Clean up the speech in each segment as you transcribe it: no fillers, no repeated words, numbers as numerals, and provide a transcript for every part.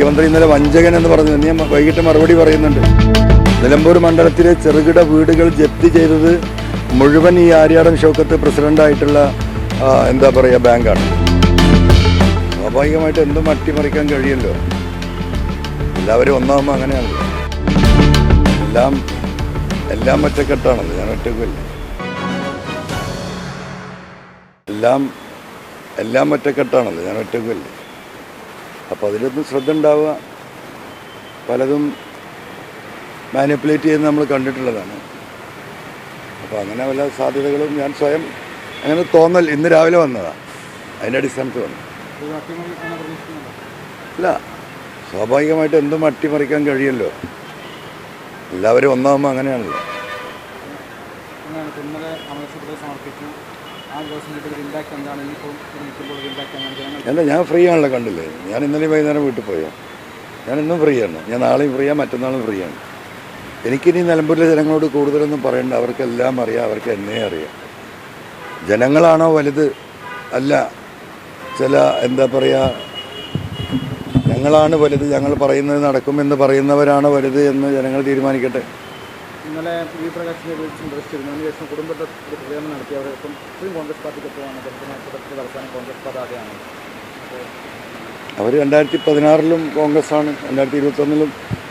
മുഖ്യമന്ത്രി ഇന്നലെ വഞ്ചകൻ എന്ന് പറഞ്ഞു. ഞാൻ വൈകിട്ട് മറുപടി പറയുന്നുണ്ട്. നിലമ്പൂർ മണ്ഡലത്തിലെ ചെറുകിട വീടുകൾ ജപ്തി ചെയ്തത് മുഴുവൻ ഈ ആര്യാടൻ ഷൗക്കത്ത് പ്രസിഡന്റായിട്ടുള്ള എന്താ പറയുക ബാങ്കാണ്. സ്വാഭാവികമായിട്ട് എന്തും അട്ടിമറിക്കാൻ കഴിയല്ലോ. എല്ലാവരും ഒന്നാകുമ്പോൾ അങ്ങനെയാണല്ലോ. എല്ലാം ഒറ്റക്കെട്ടാണല്ലോ. ഞാൻ ഒറ്റക്കല്ല. എല്ലാം ഒറ്റക്കെട്ടാണല്ലോ. ഞാൻ ഒറ്റക്കല്ല. അപ്പോൾ അതിലൊന്നും ശ്രദ്ധ ഉണ്ടാവുക. പലതും മാനിപ്പുലേറ്റ് ചെയ്യുന്നത് നമ്മൾ കണ്ടിട്ടുള്ളതാണ്. അപ്പോൾ അങ്ങനെ വല്ല സാധ്യതകളും ഞാൻ സ്വയം അങ്ങനെ തോന്നൽ ഇന്ന് രാവിലെ വന്നതാണ്. അതിൻ്റെ അടിസ്ഥാനത്ത് വന്നു. അല്ല, സ്വാഭാവികമായിട്ട് എന്തും അട്ടിമറിക്കാൻ കഴിയല്ലോ. എല്ലാവരും ഒന്നാകുമ്പോൾ അങ്ങനെയാണല്ലോ. അല്ല, ഞാൻ ഫ്രീ ആണല്ലോ. കണ്ടില്ലേ, ഞാൻ ഇന്നലെ വൈകുന്നേരം വീട്ടിൽ പോയോ. ഞാൻ ഇന്നും ഫ്രീ ആണ്. ഞാൻ നാളെയും ഫ്രീ ആണ്, മറ്റന്നാളും ഫ്രീ ആണ്. എനിക്കിനി നിലമ്പൂരിലെ ജനങ്ങളോട് കൂടുതലൊന്നും പറയണ്ട. അവർക്കെല്ലാം അറിയാം. അവർക്ക് എന്നെ അറിയാം. ജനങ്ങളാണോ വലുത്? അല്ല, ചില എന്താ പറയുക, ഞങ്ങളാണ് വലുത്, ഞങ്ങൾ പറയുന്നത് നടക്കുമെന്ന് പറയുന്നവരാണ് വലുത് എന്ന് ജനങ്ങൾ തീരുമാനിക്കട്ടെ. ഇന്നലെ വി പ്രകാശിനെ സന്ദർശിച്ചിരുന്നു. അതിനുശേഷം കുടുംബത്തെ പ്രചരണം നടത്തി. അവർ ഇപ്പം കോൺഗ്രസ് പാർട്ടിക്ക് പോവാണ്. അവസാനം കോൺഗ്രസ് പതാകയാണ്. അവർ 2016 കോൺഗ്രസ്സാണ്, 2021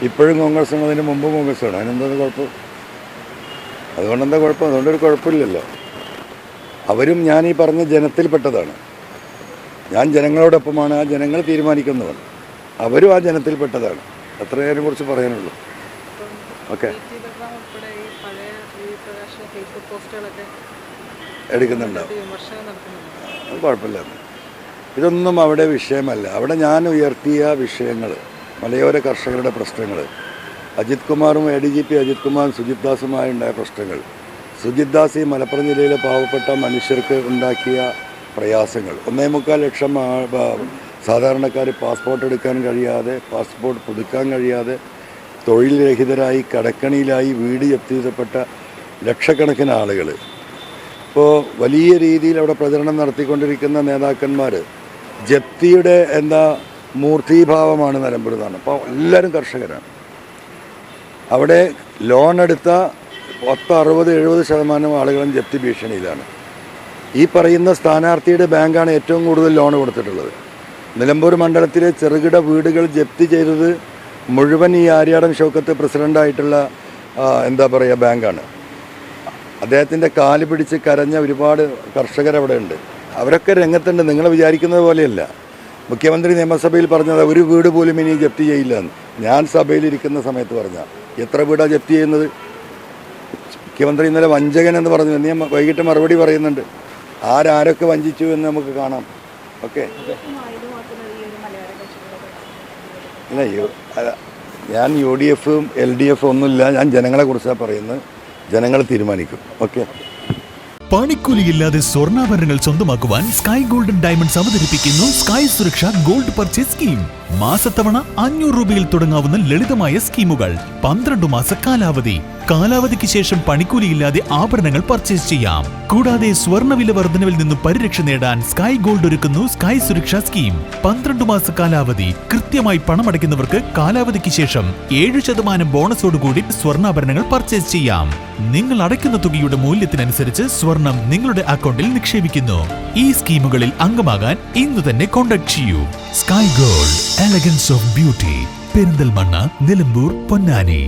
ഇപ്പോഴും കോൺഗ്രസ്സാണ്, അതിന് മുമ്പ് കോൺഗ്രസ്സാണ്. അതിനെന്താ കുഴപ്പം? അതുകൊണ്ടെന്താ കുഴപ്പം? അതുകൊണ്ടൊരു കുഴപ്പമില്ലല്ലോ. അവരും ഞാൻ ഈ പറഞ്ഞ ജനത്തിൽപ്പെട്ടതാണ്. ഞാൻ ജനങ്ങളോടൊപ്പമാണ്. ആ ജനങ്ങൾ തീരുമാനിക്കുന്നതാണ്. അവരും ആ ജനത്തിൽപ്പെട്ടതാണ്. അത്രയേ അതിനെക്കുറിച്ച് പറയാനുള്ളൂ. ഓക്കെ, എടുക്കുന്നുണ്ടാവും. അത് കുഴപ്പമില്ല. ഇതൊന്നും അവിടെ വിഷയമല്ല. അവിടെ ഞാൻ ഉയർത്തിയ വിഷയങ്ങൾ, മലയോര കർഷകരുടെ പ്രശ്നങ്ങൾ, അജിത് കുമാറും ADGP അജിത് കുമാറും സുജിത് ദാസുമായുണ്ടായ പ്രശ്നങ്ങൾ, സുജിത് ദാസ് ഈ മലപ്പുറം ജില്ലയിലെ പാവപ്പെട്ട മനുഷ്യർക്ക് ഉണ്ടാക്കിയ പ്രയാസങ്ങൾ, 1.25 ലക്ഷം സാധാരണക്കാർ പാസ്പോർട്ട് എടുക്കാൻ കഴിയാതെ, പാസ്പോർട്ട് പുതുക്കാൻ കഴിയാതെ, തൊഴിൽ രഹിതരായി, കടക്കണിയിലായി, വീട് ജപ്തി ചെയ്യപ്പെട്ട ലക്ഷക്കണക്കിന് ആളുകൾ. ഇപ്പോൾ വലിയ രീതിയിൽ അവിടെ പ്രചരണം നടത്തിക്കൊണ്ടിരിക്കുന്ന നേതാക്കന്മാർ ജപ്തിയുടെ മൂർത്തീഭാവമാണ് നിലമ്പൂരിലാണ്. അപ്പോൾ എല്ലാവരും കർഷകരാണ്. അവിടെ ലോൺ എടുത്ത 60-70% ആളുകളും ജപ്തി ഭീഷണിയിലാണ്. ഈ പറയുന്ന സ്ഥാനാർത്ഥിയുടെ ബാങ്കാണ് ഏറ്റവും കൂടുതൽ ലോൺ കൊടുത്തിട്ടുള്ളത്. നിലമ്പൂർ മണ്ഡലത്തിലെ ചെറുകിട വീടുകൾ ജപ്തി ചെയ്തത് മുഴുവൻ ഈ ആര്യാടൻ ഷൗക്കത്ത് പ്രസിഡൻ്റായിട്ടുള്ള എന്താ പറയുക ബാങ്കാണ്. അദ്ദേഹത്തിൻ്റെ കാല് പിടിച്ച് കരഞ്ഞ ഒരുപാട് കർഷകരവിടെ ഉണ്ട്. അവരൊക്കെ രംഗത്തുണ്ട്. നിങ്ങൾ വിചാരിക്കുന്നത് പോലെയല്ല. മുഖ്യമന്ത്രി നിയമസഭയിൽ പറഞ്ഞത് ഒരു വീട് പോലും ഇനി ജപ്തി ചെയ്യില്ല എന്ന്. ഞാൻ സഭയിലിരിക്കുന്ന സമയത്ത് പറഞ്ഞ എത്ര വീടാണ് ജപ്തി ചെയ്യുന്നത്? മുഖ്യമന്ത്രി ഇന്നലെ വഞ്ചകൻ എന്ന് പറഞ്ഞു. ഞാൻ വൈകിട്ട് മറുപടി പറയുന്നുണ്ട്. ആരൊക്കെ വഞ്ചിച്ചു എന്ന് നമുക്ക് കാണാം. ഓക്കെ, അല്ല, ഞാൻ UDFും LDF ഒന്നുമില്ല. ഞാൻ ജനങ്ങളെക്കുറിച്ചാണ് പറയുന്നത്. ജനങ്ങൾ തീരുമാനിക്കും. ഓക്കെ. പണിക്കൂലിയില്ലാതെ സ്വർണ്ണാഭരണങ്ങൾ സ്വന്തമാക്കുവാൻ സ്കൈ ഗോൾഡൻ ഡയമണ്ട്സ് അവതരിപ്പിക്കുന്നു സ്കൈ സുരക്ഷ ഗോൾഡ് പർച്ചേസ് സ്കീം. മാസത്തവണ 500 രൂപയിൽ തുടങ്ങാവുന്ന ലളിതമായ സ്കീമുകൾ. 12 മാസ കാലാവധി. കാലാവധിക്ക് ശേഷം പണിക്കൂലിയില്ലാതെ ആഭരണങ്ങൾ പർച്ചേസ് ചെയ്യാം. കൂടാതെ സ്വർണ്ണവില വർധനവിൽ നിന്നും പരിരക്ഷ നേടാൻ സ്കൈ ഗോൾഡ് ഒരുക്കുന്നു സ്കൈ സുരക്ഷ സ്കീം. 12 മാസ കാലാവധി. കൃത്യമായി പണമടയ്ക്കുന്നവർക്ക് കാലാവധിക്ക് ശേഷം 7% ബോണസോടുകൂടി സ്വർണ്ണാഭരണങ്ങൾ പർച്ചേസ് ചെയ്യാം. നിങ്ങൾ അടയ്ക്കുന്ന തുകയുടെ മൂല്യത്തിനനുസരിച്ച് സ്വർണം നിങ്ങളുടെ അക്കൗണ്ടിൽ നിക്ഷേപിക്കുന്നു. ഈ സ്കീമുകളിൽ അംഗമാകാൻ ഇന്ന് തന്നെ കോൺടാക്ട് ചെയ്യൂ. Sky gold, elegance of beauty, Perinthalmanna, Nilambur, Ponnani.